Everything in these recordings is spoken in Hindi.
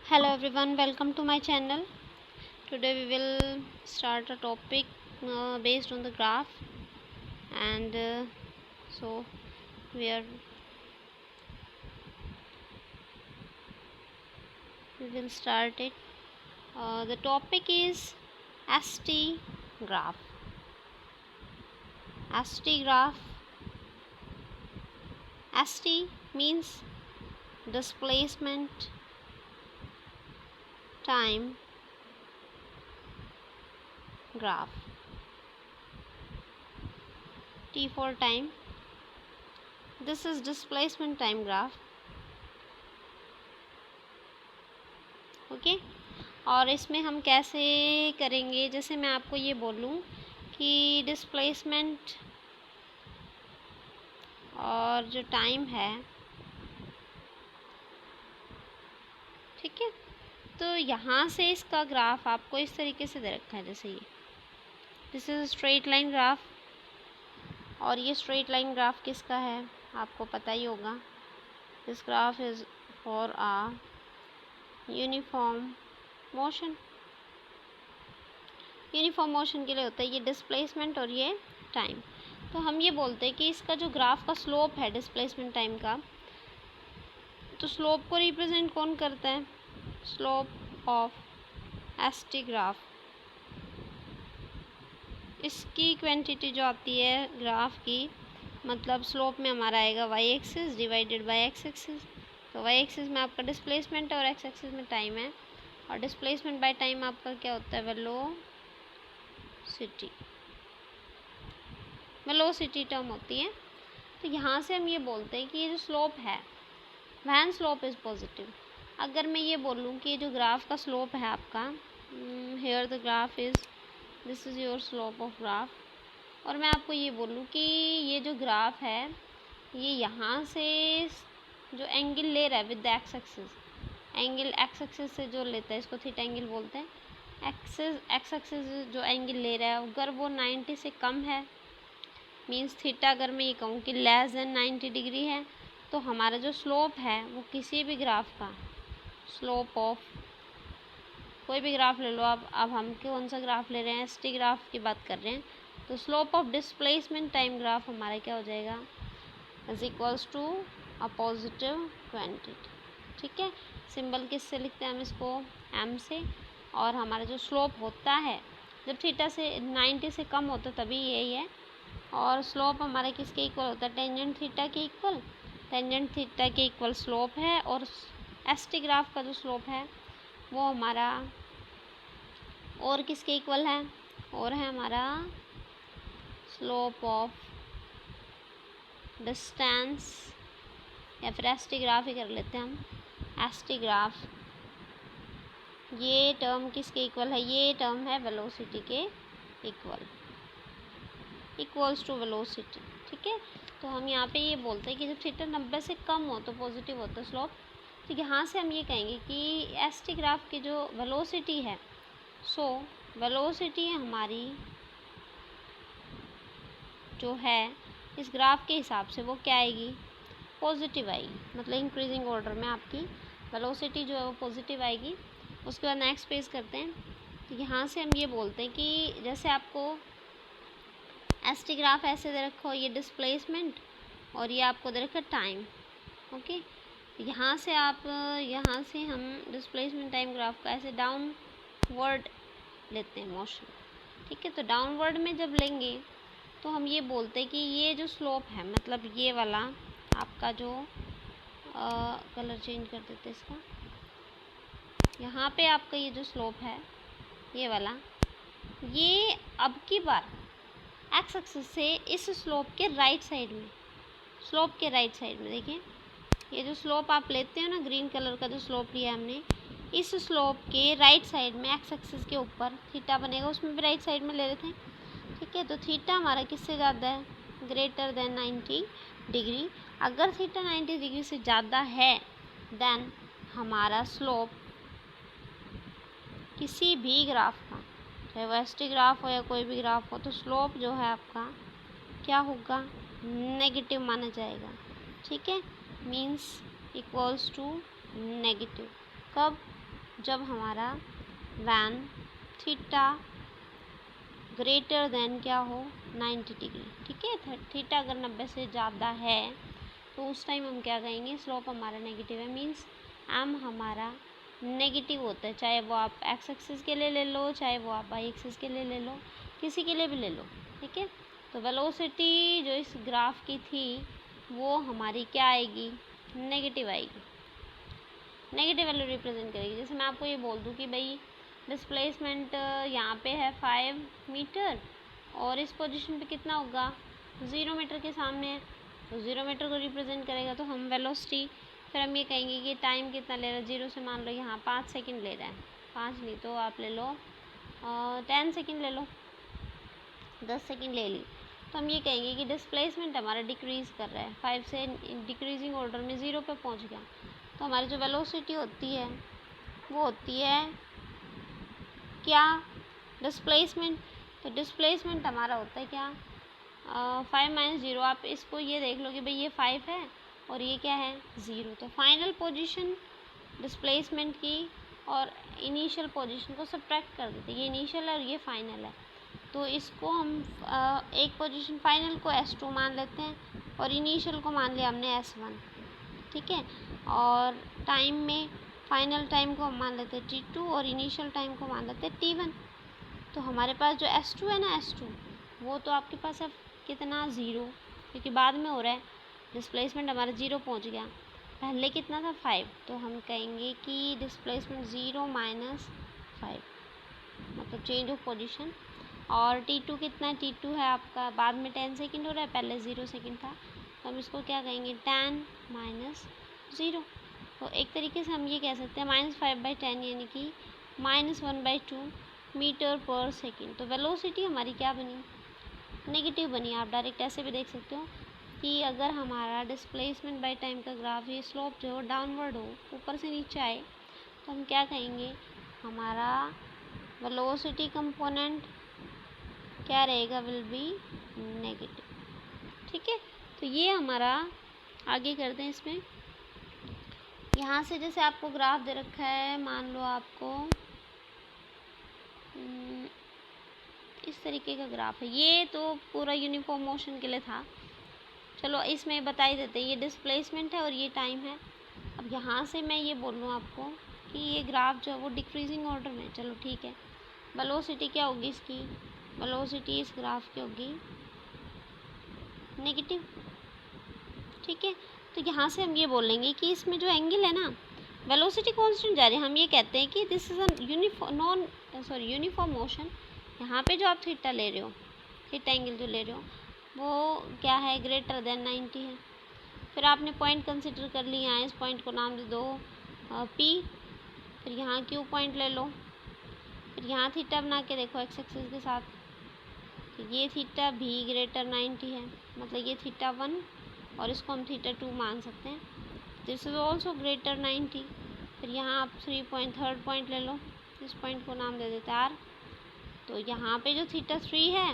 Hello everyone, welcome to my channel. Today we will start a topic based on the graph, and so we are we will start it. The topic is ST graph. ST graph. ST means displacement time graph. T for time. This is displacement time graph. Okay और इसमें हम कैसे करेंगे, जैसे मैं आपको ये बोलूँ कि डिस्प्लेसमेंट और जो टाइम है, ठीक है, तो यहाँ से इसका ग्राफ आपको इस तरीके से दे रखा है। जैसे ये this is straight line graph, और ये स्ट्रेट लाइन ग्राफ किसका है आपको पता ही होगा। This graph is for uh uniform motion. Uniform motion के लिए होता है ये डिस्प्लेसमेंट और ये टाइम। तो हम ये बोलते हैं कि इसका जो ग्राफ का स्लोप है डिस्प्लेसमेंट टाइम का, तो स्लोप को रिप्रेजेंट कौन करता है? Slope of ST graph. इसकी क्वांटिटी जो आती है ग्राफ की, मतलब स्लोप में हमारा आएगा Y axis divided by X axis. तो वाई एक्सिस में आपका डिस्प्लेसमेंट है और एक्स एक्सिस में टाइम है, और डिस्प्लेसमेंट बाय टाइम आपका क्या होता है? वेलोसिटी टर्म होती है। तो यहाँ से हम ये बोलते हैं कि ये जो स्लोप है, व्हेन स्लोप इज़ पॉजिटिव। अगर मैं ये बोलूँ कि ये जो ग्राफ का स्लोप है आपका, here the graph is, this is your slope of graph, और मैं आपको ये बोलूँ कि ये जो ग्राफ है ये यहाँ से जो एंगल ले रहा है with the x axis, angle x axis से जो लेता है इसको थीटा एंगल बोलते हैं। एक्स एक्सिस जो एंगल ले रहा है अगर वो 90 से कम है, मीन्स थीटा अगर मैं ये कहूँ कि लेस देन 90 डिग्री है, तो हमारा जो स्लोप है वो किसी भी ग्राफ का स्लोप ऑफ, कोई भी ग्राफ ले लो आप, अब हम कौन सा ग्राफ ले रहे हैं? एसटी ग्राफ की बात कर रहे हैं। तो slope of displacement time graph हमारा क्या हो जाएगा? Is equals to a positive quantity. ठीक है, सिंबल किससे लिखते हैं हम इसको? एम से। और हमारा जो स्लोप होता है जब थीटा से 90 से कम होता है तभी यही है, और स्लोप हमारा किसके इक्वल होता है? टेंजेंट थीटा के इक्वल। टेंजेंट थीटा के इक्वल स्लोप है, और एसटी ग्राफ का जो स्लोप है वो हमारा और किसके इक्वल है? और है हमारा स्लोप ऑफ डिस्टेंस, या फिर एसटी ग्राफ ही कर लेते हैं हम। एसटी ग्राफ, ये टर्म किसके इक्वल है? ये टर्म है वेलोसिटी के इक्वल, इक्वल्स टू वेलोसिटी। ठीक है, तो हम यहाँ पे ये बोलते हैं कि जब थीटा 90 से कम हो तो पॉजिटिव होता है स्लोप। तो यहाँ से हम ये कहेंगे कि एसटी ग्राफ की जो वेलोसिटी है, सो वेलोसिटी हमारी जो है इस ग्राफ के हिसाब से वो क्या आएगी? पॉजिटिव आएगी, मतलब इंक्रीजिंग ऑर्डर में आपकी वेलोसिटी जो है वो पॉजिटिव आएगी। उसके बाद नेक्स्ट पेज करते हैं। तो यहाँ से हम ये बोलते हैं कि जैसे आपको एसटी ग्राफ ऐसे दे रखा हो, ये डिस्प्लेसमेंट और ये आपको दे रखा टाइम। ओके, यहाँ से हम डिस्प्लेसमेंट टाइम ग्राफ का ऐसे डाउनवर्ड लेते हैं मोशन। ठीक है, तो डाउनवर्ड में जब लेंगे तो हम ये बोलते हैं कि ये जो स्लोप है, मतलब ये वाला आपका जो कलर चेंज कर देते इसका, यहाँ पे आपका ये जो स्लोप है ये वाला, ये अब की बार एक्स एक्सिस से इस स्लोप के राइट साइड में, स्लोप के राइट साइड में देखिए, ये जो स्लोप आप लेते हो ना, ग्रीन कलर का जो स्लोप लिया हमने, इस स्लोप के राइट साइड में एक्स एक्सिस के ऊपर थीटा बनेगा, उसमें भी राइट साइड में ले लेते हैं। ठीक है, तो थीटा हमारा किससे ज़्यादा है? Greater than 90 degree. अगर थीटा 90 डिग्री से ज़्यादा है देन हमारा स्लोप किसी भी ग्राफ का, चाहे वो एसटी ग्राफ हो या कोई भी ग्राफ हो, तो स्लोप जो है आपका क्या होगा? नेगेटिव माना जाएगा। ठीक है, मीन्स इक्वल्स टू नेगेटिव। कब? जब हमारा वैन थीटा ग्रेटर देन क्या हो 90 डिग्री, ठीक है। थीटा अगर 90 से ज़्यादा है तो उस टाइम हम क्या कहेंगे, स्लोप हमारा नेगेटिव है, मीन्स एम हमारा नेगेटिव होता है, चाहे वो आप एक्स एक्सिस के लिए ले लो, चाहे वो आप वाई एक्सिस के लिए ले लो, किसी के लिए भी ले लो, ठीक है। तो वेलोसिटी जो इस ग्राफ की थी वो हमारी क्या आएगी, नेगेटिव आएगी, नेगेटिव वैल्यू रिप्रेजेंट करेगी। जैसे मैं आपको ये बोल दूँ कि भाई डिस्प्लेसमेंट यहाँ पे है 5 मीटर और इस पोजीशन पे कितना होगा, 0 मीटर के सामने है, तो 0 मीटर को रिप्रेजेंट करेगा। तो हम वेलोसिटी फिर हम ये कहेंगे कि टाइम कितना ले रहा है, 0 से मान लो यहाँ 5 सेकंड ले रहा है, 5 नहीं तो आप ले लो 10 सेकंड ले लो, 10 सेकंड ले ली, तो हम ये कहेंगे कि डिस्प्लेसमेंट हमारा डिक्रीज़ कर रहा है, 5 से डिक्रीजिंग ऑर्डर में 0 पे पहुँच गया। तो हमारी जो वेलोसिटी होती है वो होती है क्या, डिस्प्लेसमेंट। तो डिस्प्लेसमेंट हमारा होता है क्या, 5 माइनस 0। आप इसको ये देख लो कि भाई ये 5 है और ये क्या है 0, तो फाइनल पोजीशन डिस्प्लेसमेंट की और इनिशियल पोजीशन को सब्ट्रैक्ट कर देते हैं, ये इनिशियल है और ये फाइनल है। तो इसको हम एक पोजीशन फाइनल को S2 मान लेते हैं और इनिशियल को मान लिया हमने S1, ठीक है। और टाइम में फाइनल टाइम को हम मान लेते हैं T2 और इनिशियल टाइम को मान लेते हैं T1। तो हमारे पास जो S2 है ना, S2 वो तो आपके पास अब कितना 0, क्योंकि बाद में हो रहा है, डिस्प्लेसमेंट हमारा 0 पहुंच गया, पहले कितना था 5, तो हम कहेंगे कि डिस्प्लेसमेंट 0 माइनस 5 मतलब चेंज ऑफ पोजीशन। और T2 कितना है, T2 है आपका बाद में 10 सेकंड हो रहा है, पहले 0 सेकंड था, तो हम इसको क्या कहेंगे 10 माइनस 0। तो एक तरीके से हम ये कह सकते हैं -5/10 यानी कि -1/2 मीटर पर सेकंड। तो वेलोसिटी हमारी क्या बनी, नेगेटिव बनी। आप डायरेक्ट ऐसे भी देख सकते हो कि अगर हमारा डिस्प्लेसमेंट बाय टाइम का ग्राफ, ये स्लोप जो डाउनवर्ड हो, ऊपर से नीचे आए, तो हम क्या कहेंगे, हमारा वेलोसिटी कंपोनेंट क्या रहेगा, विल बी नेगेटिव, ठीक है। तो ये हमारा आगे करते हैं इसमें। यहाँ से जैसे आपको ग्राफ दे रखा है, मान लो आपको इस तरीके का ग्राफ है, ये तो पूरा यूनिफॉर्म मोशन के लिए था, चलो इसमें बता ही देते हैं, ये डिस्प्लेसमेंट है और ये टाइम है। अब यहाँ से मैं ये बोल लूँ आपको कि ये ग्राफ जो है वो डिक्रीजिंग ऑर्डर में, चलो ठीक है। वेलोसिटी क्या होगी इसकी, वेलोसिटी इस ग्राफ की होगी नेगेटिव, ठीक है। तो यहाँ से हम ये बोलेंगे कि इसमें जो एंगल है ना, वेलोसिटी कांस्टेंट जा रही है, हम ये कहते हैं कि this is a uniform motion. यहाँ पे जो आप थीटा ले रहे हो, थीटा एंगल जो ले रहे हो वो क्या है, ग्रेटर देन 90 है। फिर आपने पॉइंट कंसिडर कर लिया, इस पॉइंट को नाम दे दो P, फिर यहाँ Q पॉइंट ले लो, फिर यहाँ थीटा बना के देखो एक्स एक्सिस के साथ, तो ये थीटा भी ग्रेटर 90 है, मतलब ये थीटा 1 और इसको हम थीटा 2 मान सकते हैं, दिस इज़ ऑल्सो ग्रेटर 90। फिर यहाँ आप 3 पॉइंट ले लो, इस पॉइंट को नाम दे देते हैं R। तो यहाँ पे जो थीटा 3 है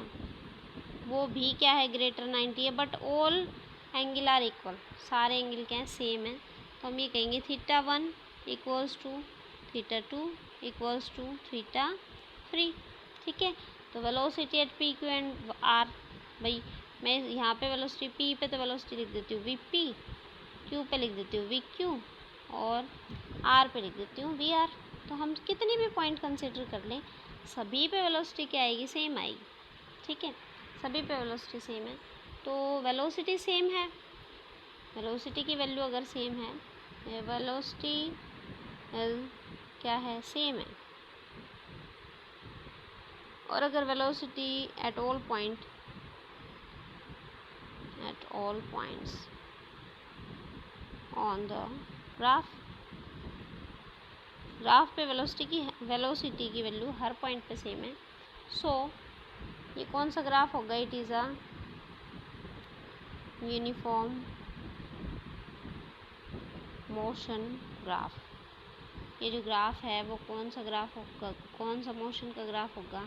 वो भी क्या है, ग्रेटर 90 है, but all angle are equal, सारे एंगल क्या हैं, सेम है। तो हम ये कहेंगे theta 1 equals to theta 2 equals to theta 3, ठीक है। तो velocity at P Q and R, भाई मैं यहाँ पे वेलोसिटी पी पे तो वेलोसिटी लिख देती हूँ वी पी, क्यू पे लिख देती हूँ वी क्यू और आर पे लिख देती हूँ वी आर। तो हम कितने भी पॉइंट कंसिडर कर लें, सभी पे वेलोसिटी क्या आएगी, सेम आएगी, ठीक है, सभी पे वेलोसिटी सेम है। तो वेलोसिटी सेम है, वेलोसिटी की वैल्यू अगर सेम है, वेलोसिटी क्या है, सेम है, और अगर velocity at all points on the graph पे वेलोसिटी की वैल्यू हर पॉइंट पे सेम है, सो ये कौन सा ग्राफ होगा, it is a uniform motion graph. ये जो ग्राफ है वो कौन सा ग्राफ होगा, कौन सा मोशन का ग्राफ होगा,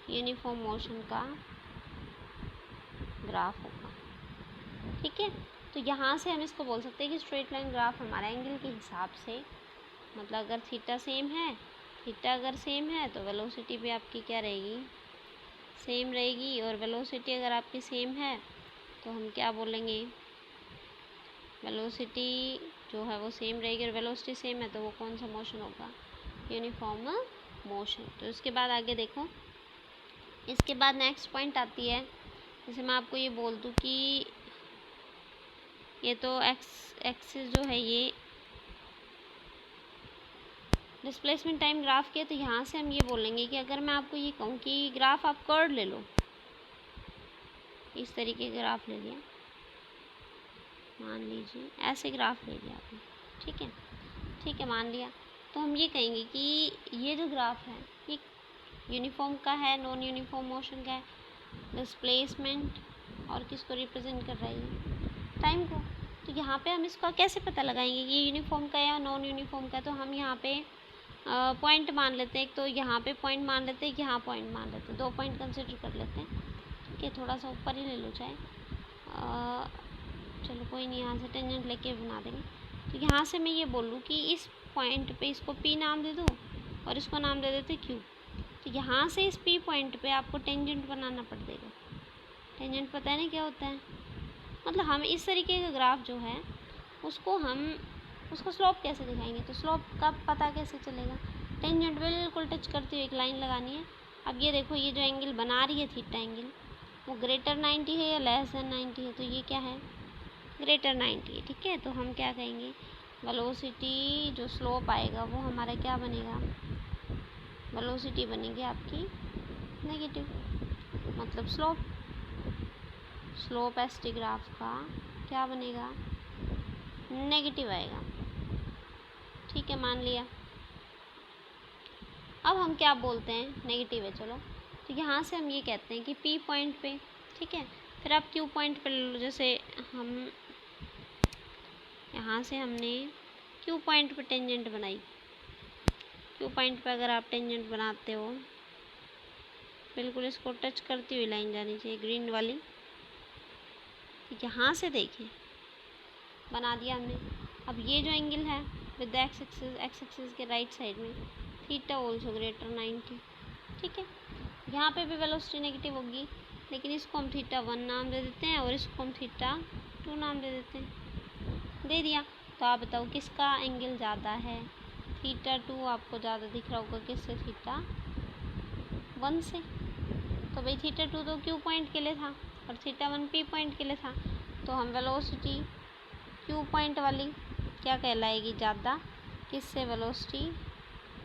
यूनिफॉर्म मोशन का ग्राफ होगा, ठीक है। तो यहाँ से हम इसको बोल सकते हैं कि स्ट्रेट लाइन ग्राफ हमारा एंगल के हिसाब से मतलब अगर थीटा सेम है, थीटा अगर सेम है तो वेलोसिटी भी आपकी क्या रहेगी, सेम रहेगी। और वेलोसिटी अगर आपकी सेम है तो हम क्या बोलेंगे, वेलोसिटी जो है वो सेम रहेगी और वेलोसिटी सेम है तो वो कौन सा मोशन होगा, यूनिफॉर्म मोशन। तो इसके बाद आगे देखो, इसके बाद नेक्स्ट पॉइंट आती है, जैसे मैं आपको ये बोल दूँ कि ये तो एक्सिस जो है ये डिस्प्लेसमेंट टाइम ग्राफ के, तो यहाँ से हम ये बोलेंगे कि अगर मैं आपको ये कहूँ कि ग्राफ आप कर्व ले लो, इस तरीके का ग्राफ ले लिया, मान लीजिए ऐसे ग्राफ ले लिया आपने, ठीक है मान लिया, तो हम ये कहेंगे कि ये जो ग्राफ है ये यूनिफॉर्म का है, नॉन यूनिफॉर्म मोशन का है, डिस्प्लेसमेंट और किसको रिप्रेजेंट कर रहा है, टाइम को। तो यहाँ पे हम इसका कैसे पता लगाएंगे कि ये यूनिफॉर्म का है या नॉन यूनिफॉर्म का, तो हम यहाँ पे पॉइंट मान लेते हैं, एक तो यहाँ पे पॉइंट मान लेते हैं, यहाँ पॉइंट मान लेते हैं, 2 पॉइंट कंसिडर कर लेते हैं, ठीक है। थोड़ा सा ऊपर ही ले लो चाहे, चलो कोई नहीं, यहाँ से टेंजेंट लेके बना देंगे। तो यहाँ से मैं ये बोल लूँ कि इस पॉइंट पे इसको P नाम दे दूँ और इसको नाम दे देते Q। तो यहाँ से इस P पॉइंट पे आपको टेंजेंट बनाना पड़ देगा। टेंजेंट पता है ना क्या होता है, मतलब हम इस तरीके का ग्राफ जो है उसको स्लोप कैसे दिखाएंगे, तो स्लोप का पता कैसे चलेगा, टेंजेंट बिल्कुल टच करती हुई एक लाइन लगानी है। अब ये देखो, ये जो एंगल बना रही है थीटा एंगल, वो ग्रेटर 90 है या लेस देन 90 है, तो ये क्या है, ग्रेटर 90 है, ठीक है। तो हम क्या कहेंगे, वेलोसिटी जो स्लोप आएगा वो हमारा क्या बनेगा, वेलोसिटी बनेगी आपकी नेगेटिव, मतलब स्लोप एस टी ग्राफ का क्या बनेगा, नेगेटिव आएगा, ठीक है मान लिया। अब हम क्या बोलते हैं, नेगेटिव है चलो, तो यहाँ से हम ये कहते हैं कि P पॉइंट पे, ठीक है, फिर आप Q पॉइंट पे ले लो, जैसे हम यहाँ से हमने Q पॉइंट पे टेंजेंट बनाई, Q पॉइंट पे अगर आप टेंजेंट बनाते हो, बिल्कुल इसको टच करती हुई लाइन जानी चाहिए ग्रीन वाली, यहाँ से देखें बना दिया हमने। अब ये जो एंगल है विद एक्स एक्सिस के राइट साइड में, थीटा ऑल्सो ग्रेटर 90, ठीक है। यहाँ पे भी वेलोसिटी नेगेटिव होगी, लेकिन इसको हम थीटा 1 नाम दे देते हैं और इसको हम थीटा 2 नाम दे देते हैं, दे दिया। तो आप बताओ किसका एंगल ज़्यादा है, थीटा 2 आपको ज़्यादा दिख रहा होगा किससे, थीटा 1 से। तो भाई थीटा 2 तो Q पॉइंट के लिए था और थीटा 1 P पॉइंट के लिए था, तो हम वेलोसिटी Q पॉइंट वाली क्या कहलाएगी ज़्यादा, किससे, वेलोसिटी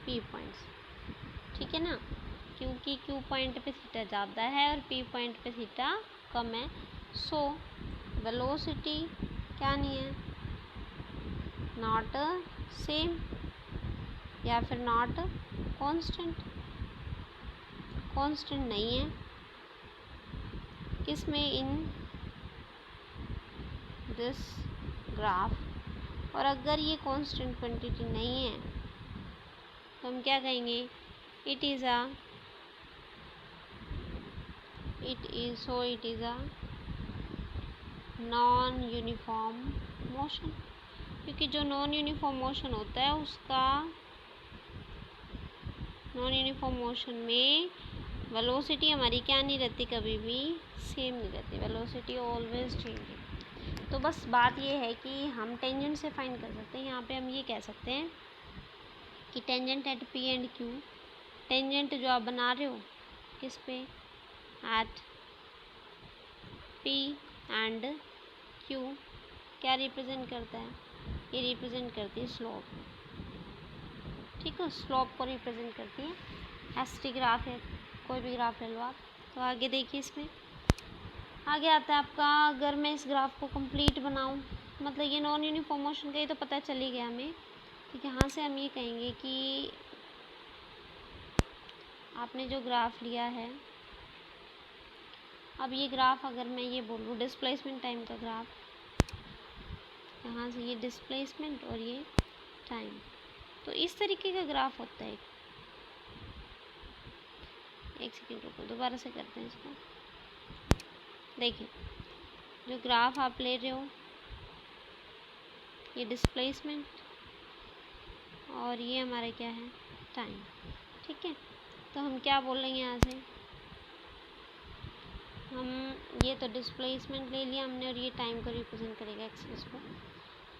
P पॉइंट से, ठीक है ना, क्योंकि Q पॉइंट पे थीटा ज़्यादा है और P पॉइंट पे थीटा कम है। सो वेलोसिटी क्या नहीं है, नॉट सेम या फिर नॉट कांस्टेंट नहीं है किसमें, इन दिस ग्राफ। और अगर ये कांस्टेंट क्वांटिटी नहीं है तो हम क्या कहेंगे, it is a non uniform motion, क्योंकि जो नॉन यूनिफॉर्म मोशन होता है उसका, नॉन यूनिफॉर्म मोशन में वेलोसिटी हमारी क्या नहीं रहती, कभी भी सेम नहीं रहती, वेलोसिटी ऑलवेज चेंजिंग। तो बस बात ये है कि हम टेंजेंट से फाइंड कर सकते हैं, यहाँ पे हम ये कह सकते हैं कि tangent at P and Q, tangent जो आप बना रहे हो किस पे, एट P एंड Q, क्या रिप्रेजेंट करता है, ये रिप्रेजेंट करती है स्लोप, ठीक है, स्लोप को रिप्रेजेंट करती है। एस टी ग्राफ है, कोई भी ग्राफ ले लो आप। तो आगे देखिए, इसमें आगे आता है आपका, अगर मैं इस ग्राफ को कंप्लीट बनाऊं, मतलब ये नॉन यूनिफॉर्म मोशन का ही तो पता चल ही गया हमें, ठीक है। यहाँ से हम ये कहेंगे कि आपने जो ग्राफ लिया है, अब ये ग्राफ अगर मैं ये बोलूँ डिस्प्लेसमेंट टाइम का ग्राफ, यहाँ से ये डिस्प्लेसमेंट और ये टाइम, तो इस तरीके का ग्राफ होता है। एक सेकेंड रुको, दोबारा से करते हैं इसको। देखिए, जो ग्राफ आप ले रहे हो ये डिस्प्लेसमेंट और ये हमारा क्या है, टाइम। ठीक है, तो हम क्या बोल रहे हैं यहाँ से, हम ये तो डिस्प्लेसमेंट ले लिया हमने और ये टाइम को रिप्रेजेंट करेगा एक्सिस को।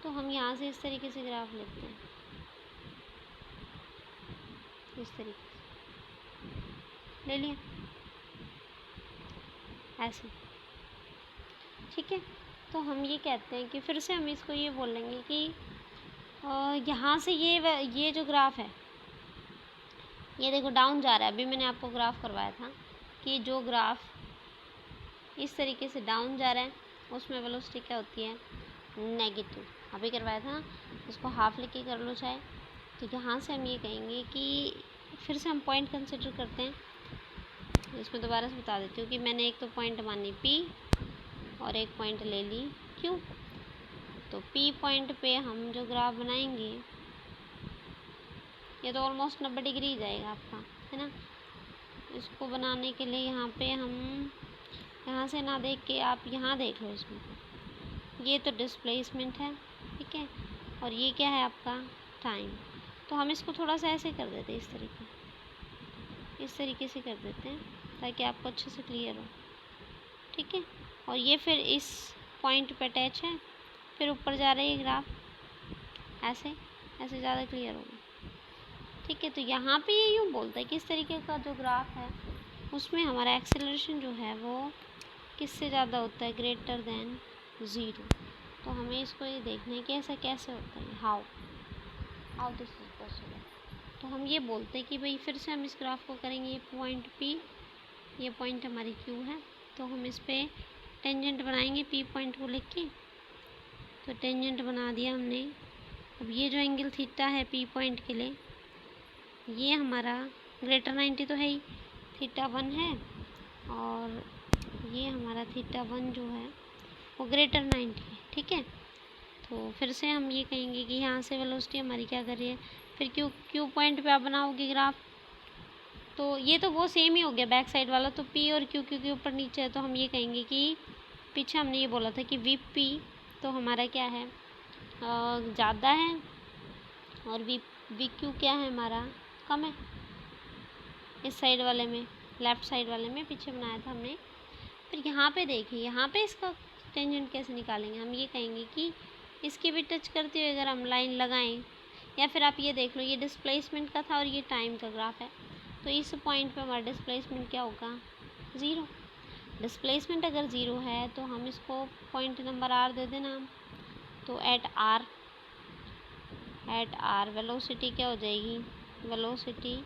तो हम यहाँ से इस तरीके से ग्राफ लिखते हैं, इस तरीके से ले लिया ऐसे। ठीक है, तो हम ये कहते हैं कि फिर से हम इसको ये बोलेंगे कि यहाँ से ये जो ग्राफ है ये देखो डाउन जा रहा है। अभी मैंने आपको ग्राफ करवाया था कि जो ग्राफ इस तरीके से डाउन जा रहा है उसमें वेलोसिटी क्या होती है, नेगेटिव। अभी करवाया था ना, इसको हाफ लिख के कर लो चाहे। तो यहाँ से हम ये कहेंगे कि फिर से हम पॉइंट कंसिडर करते हैं। इसमें दोबारा से बता देती हूँ कि मैंने एक तो पॉइंट मानी P और एक पॉइंट ले ली Q। तो P पॉइंट पे हम जो ग्राफ बनाएंगे ये तो ऑलमोस्ट 90 डिग्री जाएगा आपका, है ना। इसको बनाने के लिए यहाँ पे हम यहाँ से ना देख के आप यहाँ देख लो, इसमें ये तो डिस्प्लेसमेंट है, ठीक है, और ये क्या है आपका टाइम। तो हम इसको थोड़ा सा ऐसे कर देते हैं, इस तरीके से कर देते हैं ताकि आपको अच्छे से क्लियर हो। ठीक है, और ये फिर इस पॉइंट पे अटैच है, फिर ऊपर जा रही है ग्राफ ऐसे ऐसे, ज़्यादा क्लियर होगा। ठीक है, तो यहाँ पे ये यूँ बोलता है कि इस तरीके का जो ग्राफ है उसमें हमारा एक्सेलरेशन जो है वो किससे ज़्यादा होता है, ग्रेटर देन 0। तो हमें इसको ये देखना है कि ऐसा कैसे होता है, हाउ दिस इज पॉसिबल। तो हम ये बोलते हैं कि भाई फिर से हम इस ग्राफ को करेंगे, ये पॉइंट P, ये पॉइंट हमारी Q है। तो हम इस पर टेंजेंट बनाएंगे P पॉइंट को लिख के। तो टेंजेंट बना दिया हमने। अब ये जो एंगल थीटा है P पॉइंट के लिए, ये हमारा ग्रेटर 90 तो है ही, थीटा 1 है, और ये हमारा थीटा 1 जो है वो ग्रेटर 90 है। ठीक है, तो फिर से हम ये कहेंगे कि यहाँ से वेलोसिटी हमारी क्या कर रही है। फिर क्यू पॉइंट पे आप बनाओगे ग्राफ, तो ये तो वो सेम ही हो गया बैक साइड वाला। तो P और Q के ऊपर नीचे है, तो हम ये कहेंगे कि पीछे हमने ये बोला था कि VP तो हमारा क्या है, ज़्यादा है, और VQ क्या है हमारा, कम है। इस साइड वाले में, लेफ़्ट साइड वाले में पीछे बनाया था हमने। फिर यहाँ पे देखिए, यहाँ पे इसका टेंजेंट कैसे निकालेंगे। हम ये कहेंगे कि इसके भी टच करते हुए अगर हम लाइन लगाएं, या फिर आप ये देख लो, ये डिस्प्लेसमेंट का था और ये टाइम का ग्राफ है। तो इस पॉइंट पे हमारा डिस्प्लेसमेंट क्या होगा, 0। डिस्प्लेसमेंट अगर 0 है तो हम इसको पॉइंट नंबर R दे देना हम। तो एट R वेलोसिटी क्या हो जाएगी, velocity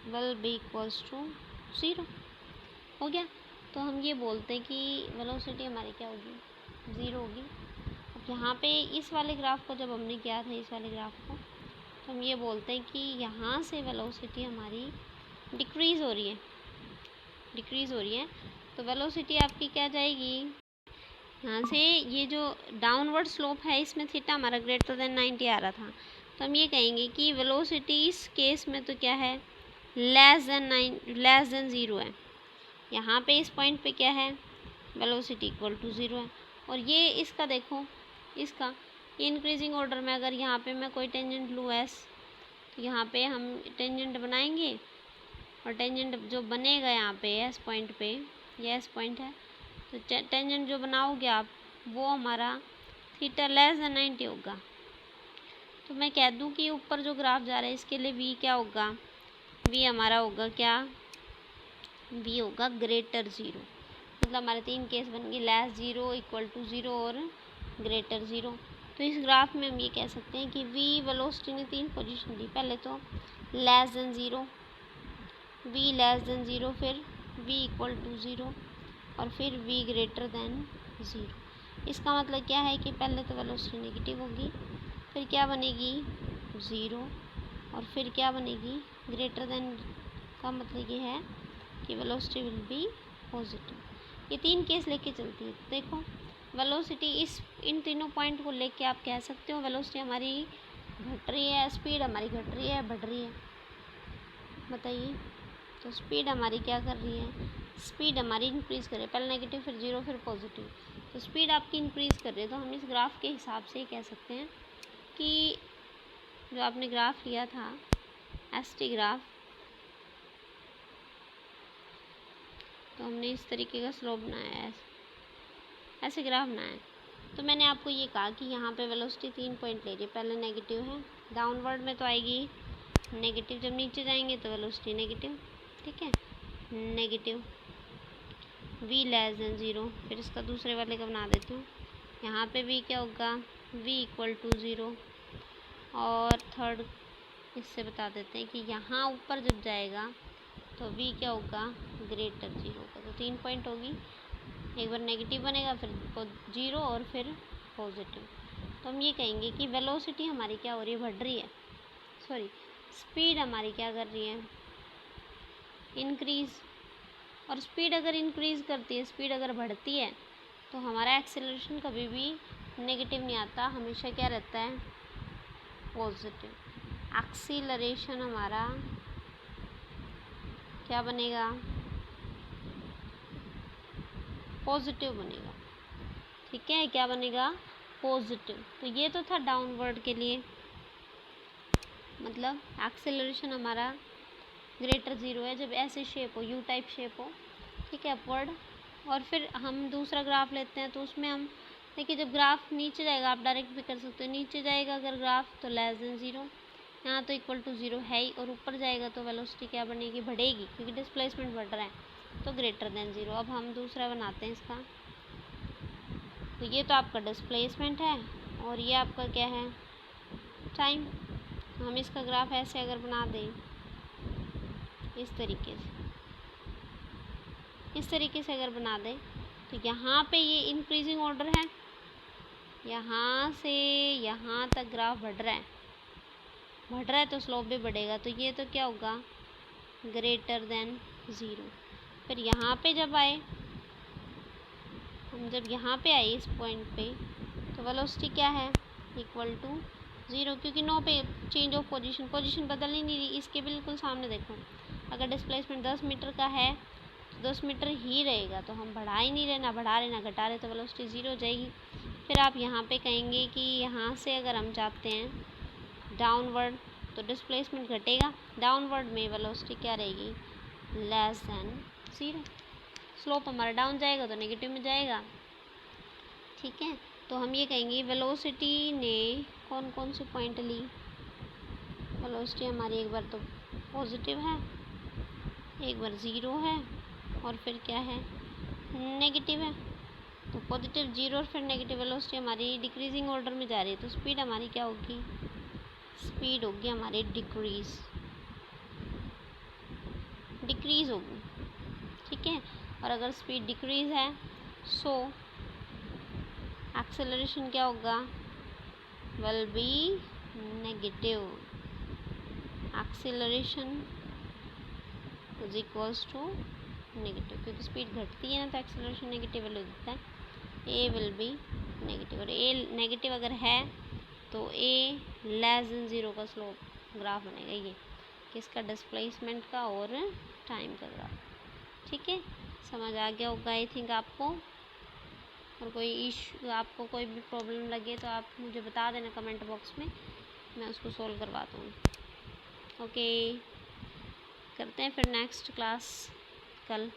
will be equals to 0। हो गया। तो हम ये बोलते हैं कि वेलोसिटी हमारी क्या होगी, 0 होगी। अब यहाँ पे इस वाले ग्राफ को जब हमने किया था, इस वाले ग्राफ को, तो हम ये बोलते हैं कि यहाँ से वेलोसिटी हमारी डिक्रीज़ हो रही है। तो वेलोसिटी आपकी क्या जाएगी, यहाँ से ये जो डाउनवर्ड स्लोप है इसमें थीटा हमारा ग्रेटर देन 90 आ रहा था। तो हम ये कहेंगे कि वेलोसिटी इस केस में तो क्या है, लेस देन 0 है। यहाँ पे इस पॉइंट पे क्या है, वेलोसिटी इक्वल टू 0 है। और ये इसका देखो, इसका ये इंक्रीजिंग ऑर्डर में, अगर यहाँ पे मैं कोई टेंजेंट लूँ S, तो यहाँ पे हम टेंजेंट बनाएंगे, और टेंजेंट जो बनेगा यहाँ पे S पॉइंट पे, ये S पॉइंट है, तो टेंजेंट जो बनाओगे आप वो हमारा थीटा लेस देन 90 होगा। तो मैं कह दूँ कि ऊपर जो ग्राफ जा रहा है इसके लिए V क्या होगा, V हमारा होगा क्या, V होगा ग्रेटर 0। मतलब हमारे 3 केस बन गए, लेस 0, इक्वल टू 0 और ग्रेटर 0। तो इस ग्राफ में हम ये कह सकते हैं कि V वेलोसिटी ने 3 पोजीशन दी, पहले तो less than 0, V less than 0, फिर V इक्वल टू 0, और फिर V ग्रेटर देन 0। इसका मतलब क्या है कि पहले तो वेलोसिटी नेगेटिव होगी, फिर क्या बनेगी 0, और फिर क्या बनेगी ग्रेटर देन, का मतलब ये है कि वेलोसिटी विल बी पॉजिटिव। ये 3 केस लेके चलती है। देखो वेलोसिटी इन तीनों पॉइंट को लेके आप कह सकते हो वेलोसिटी हमारी घट रही है, स्पीड हमारी घट रही है, बढ़ रही है, बताइए। तो स्पीड हमारी क्या कर रही है, स्पीड हमारी इंक्रीज़ कर रही है, पहले नेगेटिव फिर 0 फिर पॉजिटिव। तो स्पीड आपकी इंक्रीज़ कर रही है। तो हम इस ग्राफ के हिसाब से कह सकते हैं कि जो आपने ग्राफ लिया था ST ग्राफ, तो हमने इस तरीके का स्लोप बनाया है, ऐसे ग्राफ बनाया है। तो मैंने आपको ये कहा कि यहाँ पे वेलोसिटी 3 पॉइंट ले रही है, पहले नेगेटिव है, डाउनवर्ड में तो आएगी नेगेटिव, जब नीचे जाएंगे तो वेलोसिटी नेगेटिव, ठीक है, नेगेटिव v लेस देन 0। फिर इसका दूसरे वाले का बना देती हूँ, यहाँ पे v क्या होगा, v इक्वल टू 0। और थर्ड इससे बता देते हैं कि यहाँ ऊपर जब जाएगा तो v क्या होगा, ग्रेटर 0 का, तो 3 पॉइंट होगी, एक बार नेगेटिव बनेगा फिर 0 और फिर पॉजिटिव। तो हम ये कहेंगे कि वेलोसिटी हमारी क्या हो रही है, बढ़ रही है, सॉरी स्पीड हमारी क्या कर रही है, इंक्रीज़। और स्पीड अगर इंक्रीज़ करती है, स्पीड अगर बढ़ती है, तो हमारा एक्सेलरेशन कभी भी नेगेटिव नहीं आता, हमेशा क्या रहता है, पॉजिटिव। एक्सीलरेशन हमारा क्या बनेगा, पॉजिटिव बनेगा, ठीक है, क्या बनेगा, पॉजिटिव। तो ये तो था डाउनवर्ड के लिए, मतलब एक्सेलरेशन हमारा ग्रेटर 0 है जब ऐसे शेप हो, यू टाइप शेप हो, ठीक है, अपवर्ड। और फिर हम दूसरा ग्राफ लेते हैं, तो उसमें हम देखिए जब ग्राफ नीचे जाएगा, आप डायरेक्ट भी कर सकते हो, नीचे जाएगा अगर ग्राफ तो लेस देन 0, यहाँ तो इक्वल टू 0 है ही, और ऊपर जाएगा तो वेलोसिटी क्या बनेगी, बढ़ेगी, क्योंकि डिस्प्लेसमेंट बढ़ रहा है, तो ग्रेटर देन 0। अब हम दूसरा बनाते हैं इसका, तो ये तो आपका डिस्प्लेसमेंट है और ये आपका क्या है, टाइम। हम इसका ग्राफ ऐसे अगर बना दें इस तरीके से अगर बना दें, तो यहाँ पे ये इंक्रीजिंग ऑर्डर है, यहाँ से यहाँ तक ग्राफ बढ़ रहा है तो स्लोप भी बढ़ेगा, तो ये तो क्या होगा, ग्रेटर देन 0। फिर यहाँ पे जब आए, हम जब यहाँ पे आए इस पॉइंट पे, तो वेलोसिटी क्या है, इक्वल टू 0, क्योंकि नो पे चेंज ऑफ पोजीशन बदल ही नहीं रही। इसके बिल्कुल सामने देखो, अगर डिस्प्लेसमेंट 10 मीटर का है तो 10 मीटर ही रहेगा, तो हम बढ़ा ही नहीं रहे, ना बढ़ा रहे ना घटा रहे, तो वेलोसिटी 0 हो जाएगी। फिर आप यहाँ पे कहेंगे कि यहाँ से अगर हम चाहते हैं डाउनवर्ड, तो डिस्प्लेसमेंट घटेगा, डाउनवर्ड में वेलोसिटी क्या रहेगी, लेस देन 0। स्लोप हमारा डाउन जाएगा तो नेगेटिव में जाएगा, ठीक है। तो हम ये कहेंगे वेलोसिटी ने कौन कौन से पॉइंट ली, वेलोसिटी हमारी एक बार तो पॉजिटिव है, एक बार 0 है, और फिर क्या है, नेगेटिव है। तो पॉजिटिव 0 और फिर नेगेटिव, वेलोसिटी हमारी डिक्रीजिंग ऑर्डर में जा रही है, तो स्पीड हमारी क्या होगी, स्पीड होगी हमारी डिक्रीज़ होगी, ठीक है। और अगर स्पीड डिक्रीज़ है, सो एक्सेलरेशन क्या होगा, will be negative. Acceleration is equals to negative, क्योंकि स्पीड घटती है ना, तो एक्सेलरेशन नेगेटिव वैल्यू देता है, ए विल बी नेगेटिव। और ए नेगेटिव अगर है तो ए लेस देन 0 का स्लोप ग्राफ बनेगा, ये किसका, डिस्प्लेसमेंट का और टाइम का ग्राफ, ठीक है। समझ आ गया होगा आई थिंक आपको। और कोई इशू, आपको कोई भी प्रॉब्लम लगे तो आप मुझे बता देना कमेंट बॉक्स में, मैं उसको सॉल्व करवा दूँगी। ओके, करते हैं फिर नेक्स्ट क्लास कल।